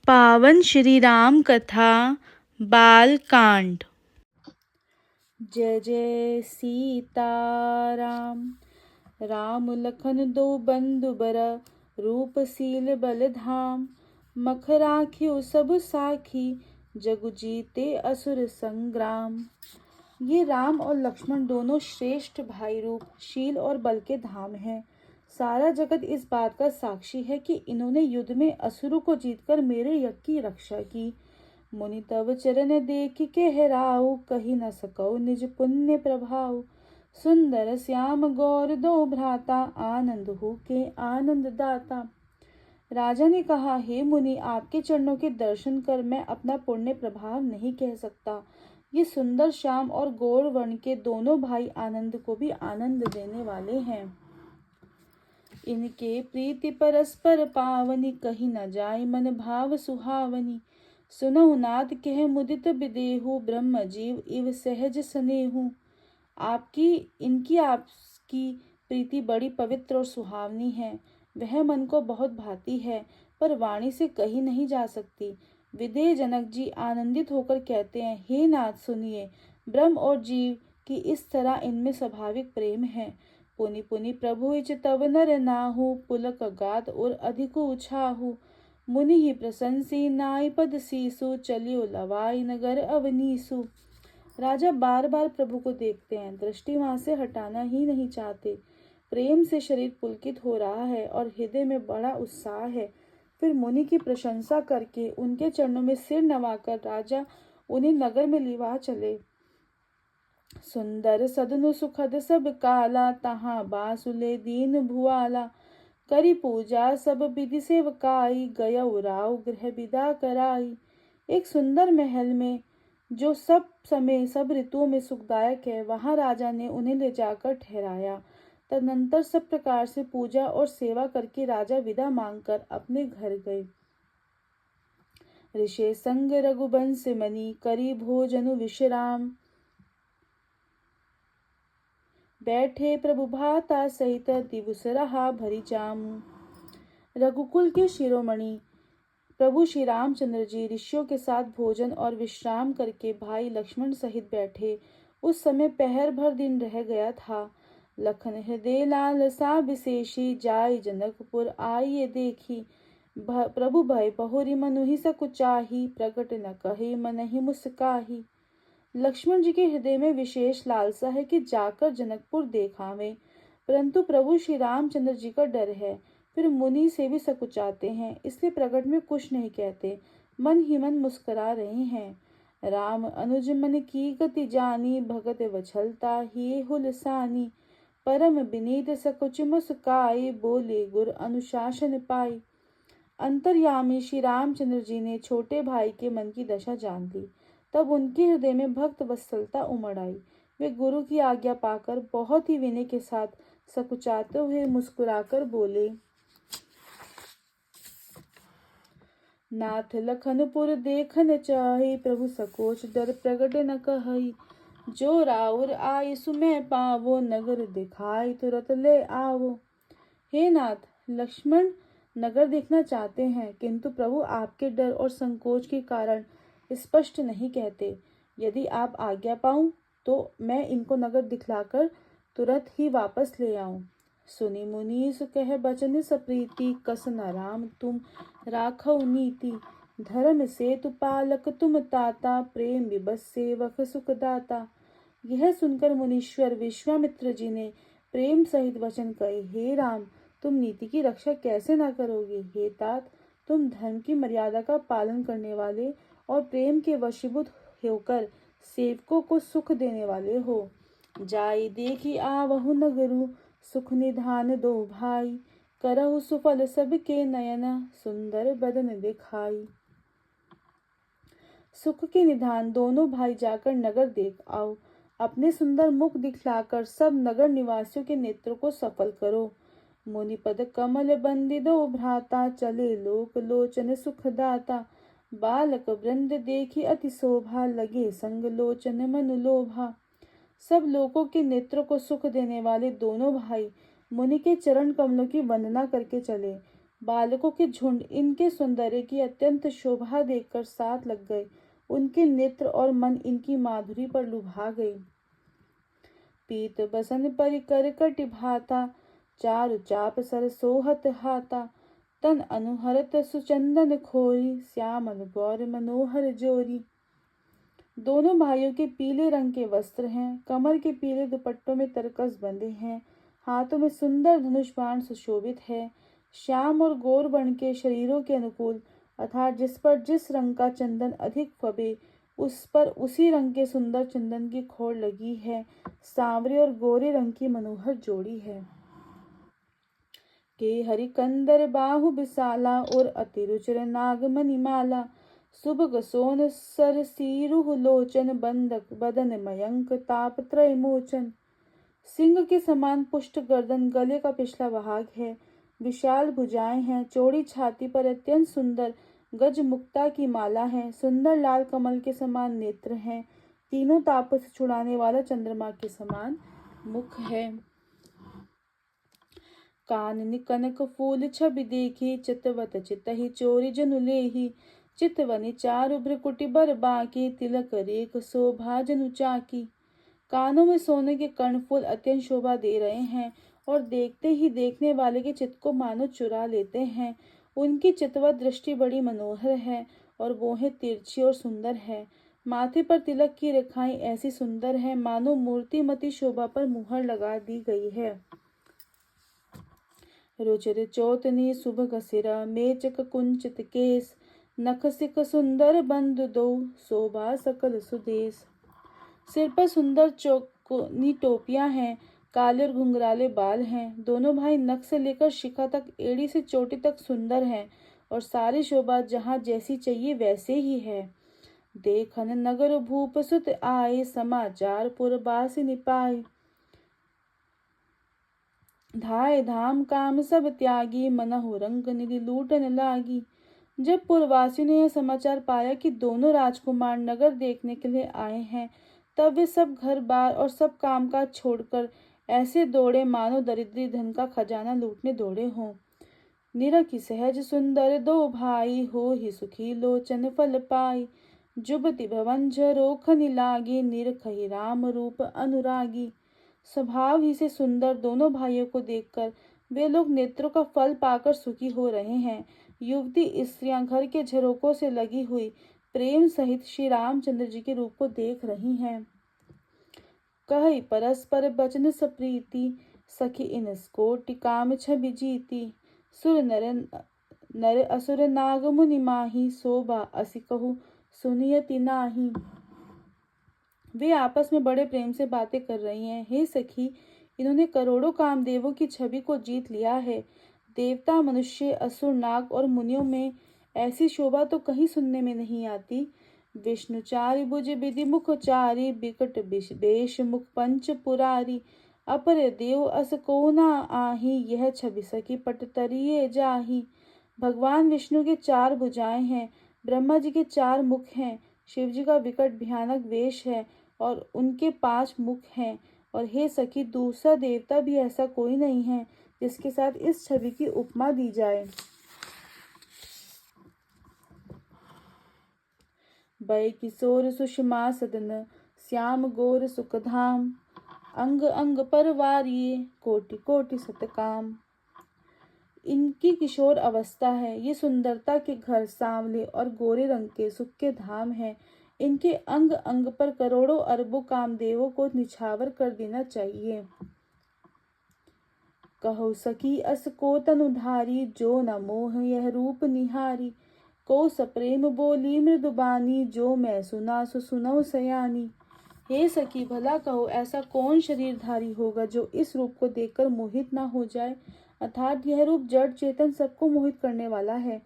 पावन श्री राम कथा बाल कांड। जय जय सीताराम। राम लखन दो बंधु बर, रूपशील बलधाम। मख राखियो सब साखी, जग जीते असुर संग्राम। ये राम और लक्ष्मण दोनों श्रेष्ठ भाई रूप, शील और बल के धाम हैं। सारा जगत इस बात का साक्षी है कि इन्होंने युद्ध में असुरों को जीतकर मेरे यज्ञ की रक्षा की। मुनि तव चरण देख कहराऊ, कही न सकौ निज पुण्य प्रभाव। सुंदर श्याम गौर दो भ्राता, आनंद हो के आनंद दाता। राजा ने कहा, हे मुनि, आपके चरणों के दर्शन कर मैं अपना पुण्य प्रभाव नहीं कह सकता। ये सुंदर श्याम और गौर वर्ण के दोनों भाई आनंद को भी आनंद देने वाले हैं। इनके प्रीति परस्पर पावनी, कही न जाय मन भाव सुहावनी। सुनहु नाथ कह मुदित विदेहु, ब्रह्म जीव इव सहज स्नेहु। आपकी प्रीति बड़ी पवित्र और सुहावनी है। वह मन को बहुत भाती है, पर वाणी से कही नहीं जा सकती। विदेह जनक जी आनंदित होकर कहते हैं, हे नाथ सुनिए, ब्रह्म और जीव की इस तरह इनमें स्वाभाविक प्रेम है। पुनि पुनि प्रभु इच तब नर नाहु, पुलक गात और अधिक उछाहु। मुनि ही प्रशंसी नाई पद सीसु, चलियो लवाई नगर अवनीसु। राजा बार बार प्रभु को देखते हैं, दृष्टि वहां से हटाना ही नहीं चाहते। प्रेम से शरीर पुलकित हो रहा है और हृदय में बड़ा उत्साह है। फिर मुनि की प्रशंसा करके उनके चरणों में सिर नवाकर राजा उन्हें नगर में लिवा चले। सुंदर सदनु सुखद सब काला, तहाँ बासुले दीन भुआला। करी पूजा सब विधि सेवकाई, गयौ राव गृह विदा कराई। एक सुंदर महल में जो सब समय सब ऋतुओं में सुखदायक है, वहां राजा ने उन्हें ले जाकर ठहराया। तदनंतर सब प्रकार से पूजा और सेवा करके राजा विदा मांगकर अपने घर गए। ऋषि संग रघुवंश मणि, करी भोजनु विश्राम। बैठे प्रभु भाता सहित, दिवस रहा भरी जामु। रघुकुल के शिरोमणि प्रभु श्री रामचंद्र जी ऋषियों के साथ भोजन और विश्राम करके भाई लक्ष्मण सहित बैठे। उस समय पहर भर दिन रह गया था। लखन हृदय लालसा विशेषी, जाय जनकपुर आइए देखी। प्रभु भय बहुरी मनुहि सकुचाही, प्रकट न कहे मनहि मुस्काही। लक्ष्मण जी के हृदय में विशेष लालसा है कि जाकर जनकपुर देखावें, परंतु प्रभु श्री रामचंद्र जी का डर है। फिर मुनि से भी सकुचाते हैं, इसलिए प्रकट में कुछ नहीं कहते, मन ही मन मुस्कुरा रहे हैं। राम अनुज मन की गति जानी, भगत वछलता ही हुलसानी। परम विनीत सकुच मुस्काई, बोले गुर अनुशासन पाई। अंतर्यामी श्री रामचंद्र जी ने छोटे भाई के मन की दशा जान ली। तब उनके हृदय में भक्त वत्सलता उमड़ आई। वे गुरु की आज्ञा पाकर बहुत ही विनय के साथ सकुचाते हुए मुस्कुराकर बोले, नाथ लखनपुर देखन चाहे, प्रभु सकोच डर प्रगट न कहई। जो राउर आय सुमय पावो, नगर दिखाई तुरत ले आवो। हे नाथ, लक्ष्मण नगर देखना चाहते हैं, किंतु प्रभु आपके डर और संकोच के कारण स्पष्ट नहीं कहते। यदि आप आज्ञा पाऊं तो मैं इनको नगर दिखलाकर तुरंत ही वापस ले आऊं। सुनि मुनि सु कह बचन सप्रीति, कस न राम तुम राखौ नीति। धर्म सेतु पालक तुम ताता, प्रेम विबस सेवक सुखदाता। यह सुनकर मुनीश्वर विश्वामित्र जी ने प्रेम सहित वचन कहे, हे राम, तुम नीति की रक्षा कैसे न करोगे। हे तात, तुम धर्म की मर्यादा का पालन करने वाले और प्रेम के वशीभूत होकर सेवकों को सुख देने वाले हो। जाई देखी आवहु नगरु, सुख निधान दो भाई। करहु सुफल सबके नयन, सुंदर बदन दिखाई। सुख के निधान दोनों भाई जाकर नगर देख आओ। अपने सुंदर मुख दिखलाकर सब नगर निवासियों के नेत्रों को सफल करो। मुनिपद कमल बंदी दो भ्राता, चले लोक लोचन सुखदाता। बालक वृंद देखी अति शोभा, लगे संग लोचन मनु लोभा। सब लोगों के नेत्रों को सुख देने वाले दोनों भाई मुनि के चरण कमलों की वंदना करके चले। बालकों के झुंड इनके सौंदर्य की अत्यंत शोभा देखकर साथ लग गए। उनके नेत्र और मन इनकी माधुरी पर लुभा गए। पीत बसन परिकर कटि भाता, चारु चाप सर सोहत हाता। तन अनुहरत सुचंदन खोरी, श्यामल गौर मनोहर जोरी। दोनों भाइयों के पीले रंग के वस्त्र हैं, कमर के पीले दुपट्टों में तरकस बंधे हैं, हाथों में सुंदर धनुष बाण सुशोभित है। श्याम और गौर वर्ण के शरीरों के अनुकूल, अर्थात जिस पर जिस रंग का चंदन अधिक फबे, उस पर उसी रंग के सुंदर चंदन की खोड़ लगी है। सांवरे और गोरे रंग की मनोहर जोड़ी है। के हरिकंदर बाहु विशाला, और अति रुचिर नागमणि माला। सुभग सोन सर सीरुह लोचन, बंदक बदन मयंक ताप त्रय मोचन। सिंह के समान पुष्ट गर्दन, गले का पिछला भाग है, विशाल भुजाएं हैं, चौड़ी छाती पर अत्यंत सुंदर गज मुक्ता की माला है, सुंदर लाल कमल के समान नेत्र हैं, तीनों तापों से छुड़ाने वाला चंद्रमा के समान मुख है। कानन कनक फूल छवि देखी, चितवत चितहि चोरी जनु लेही। चितवनि चारु भ्रकुटि बर बाकी, तिलक रेख शोभा जनु चाकी। कानों में सोने के कर्णफूल अत्यंत शोभा दे रहे हैं और देखते ही देखने वाले के चित्त को मानो चुरा लेते हैं। उनकी चितवत दृष्टि बड़ी मनोहर है और बोहें तिरछी और सुंदर है। माथे पर तिलक की रेखाएं ऐसी सुंदर है मानो मूर्तिमती शोभा पर मुहर लगा दी गई है। रुचिर चौतनी सुभग सिरा, मेचक कुंचित केस। नखसिक सुंदर बंधु दो, शोभा सकल सुदेश। सिर पर सुंदर चौकोनी टोपियां हैं, काले और घुंघराले बाल हैं। दोनों भाई नख से लेकर शिखा तक, एड़ी से चोटी तक सुंदर हैं और सारी शोभा जहाँ जैसी चाहिए वैसे ही है। देखन नगर भूप सुत आए, समाचार पुरबासी निपाए। धाय धाम काम सब त्यागी, मनहु रंग निधि लूटन लागी। जब पुरवासियों ने यह समाचार पाया कि दोनों राजकुमार नगर देखने के लिए आए हैं, तब वे सब घर बार और सब कामकाज छोड़कर ऐसे दौड़े मानो दरिद्री धन का खजाना लूटने दौड़े हों। निरखी सहज सुंदर दो भाई, हो ही सुखी लोचन फल पाई। जुबति भवन झरोखनि लागी, निरखहि राम रूप अनुरागी। स्वभाव ही से सुंदर दोनों भाइयों को देखकर वे लोग नेत्रों का फल पाकर सुखी हो रहे हैं। युवती स्त्रियां घर के झरोकों से लगी हुई प्रेम सहित श्री रामचंद्र जी के रूप को देख रही हैं। कहि परस्पर बचन सप्रीति, सखी इन कोटि काम छवि जीती। सुर नर असुर नाग मुनि माही, शोभा असि कहु सुनियति नाही। वे आपस में बड़े प्रेम से बातें कर रही हैं। हे सखी, इन्होंने करोड़ों कामदेवों की छवि को जीत लिया है। देवता, मनुष्य, असुर, नाग और मुनियों में ऐसी शोभा तो कहीं सुनने में नहीं आती। विष्णुचारी भुज विधि मुखचारी, बिकट बेश मुख पंच पुरारी। अपर देव अस को न आही, यह छवि सखी पट तरिये जाही। भगवान विष्णु के 4 भुजाएं हैं, ब्रह्मा जी के 4 मुख हैं, शिव जी का विकट भयानक वेश है और उनके 5 मुख हैं। और हे सखी, दूसरा देवता भी ऐसा कोई नहीं है जिसके साथ इस छवि की उपमा दी जाए। भय किशोर सुषमा सदन, श्याम गौर सुखधाम। अंग अंग पर वारिये, कोटि कोटि सतकाम। इनकी किशोर अवस्था है, ये सुंदरता के घर, सांवले और गोरे रंग के सुख के धाम है। इनके अंग अंग पर करोड़ों अरबों कामदेवों को निछावर कर देना चाहिए। कहो सखी अस को तनुधारी, जो न मोह यह रूप निहारी। को सप्रेम बोली मृदुबानी, जो मैं सुना सो सुनौ सयानी। हे सखी, भला कहो ऐसा कौन शरीरधारी होगा जो इस रूप को देखकर मोहित ना हो जाए। अर्थात यह रूप जड़ चेतन सबको मोहित करने वाला है।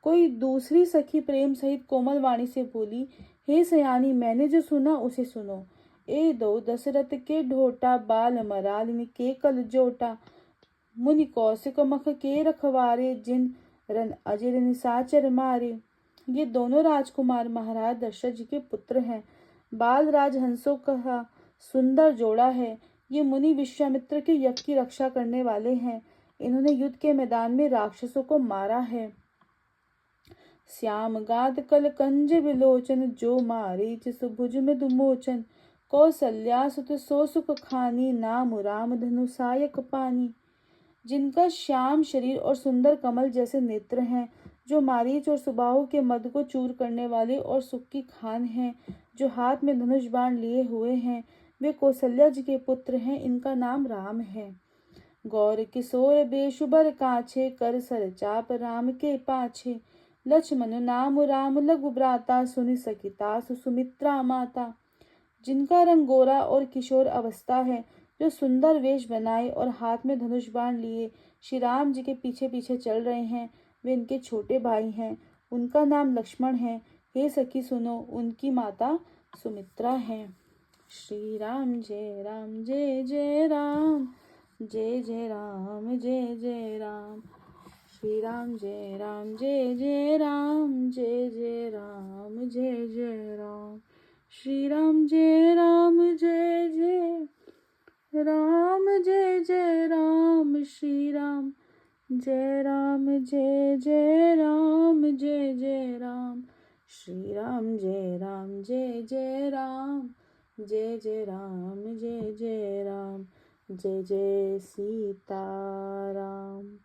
कोई दूसरी सखी प्रेम सहित कोमल वाणी से बोली, हे सयानी, मैंने जो सुना उसे सुनो। ए दो दशरथ के ढोटा, बाल मरालिन के कल जोटा। मुनि कौशिक मख के रखवारे, जिन रन अजिर निशाचर मारे। ये दोनों राजकुमार महाराज दशरथ जी के पुत्र हैं। बाल राजहंसों का सुंदर जोड़ा है। ये मुनि विश्वामित्र के यज्ञ की रक्षा करने वाले हैं। इन्होंने युद्ध के मैदान में राक्षसों को मारा है। श्याम गाद कल कंज विलोचन, जो मारीच सुभुज मृदुमोचन। कौसल्या सुत सो सुख खानी, नाम राम धनु सायक पानी। जिनका श्याम शरीर और सुंदर कमल जैसे नेत्र हैं, जो मारीच और सुबाहु के मद को चूर करने वाले और सुख की खान हैं, जो हाथ में धनुष बाण लिए हुए हैं, वे कौशल्या जी के पुत्र हैं। इनका नाम राम है। गौर किशोर बेशुबर काछे, कर सर चाप राम के पाछे। लक्ष्मण नाम राम लघु भ्राता, सुनि सकिता सुमित्रा माता। जिनका रंग गोरा और किशोर अवस्था है, जो सुंदर वेश बनाए और हाथ में धनुष बाण लिए श्री राम जी के पीछे पीछे चल रहे हैं, वे इनके छोटे भाई हैं। उनका नाम लक्ष्मण है। हे सखी सुनो, उनकी माता सुमित्रा है। श्री राम जय राम जय जय राम, जय जय राम जय जय राम। श्री राम जय राम जय जय राम, जय जय राम जय जय राम। श्री राम जय राम जय जय राम, जय जय राम। श्री राम जय राम जय जय राम, जय जय राम। श्री राम जय राम जय जय राम, जय जय राम जय जय राम। जय जय सीताराम।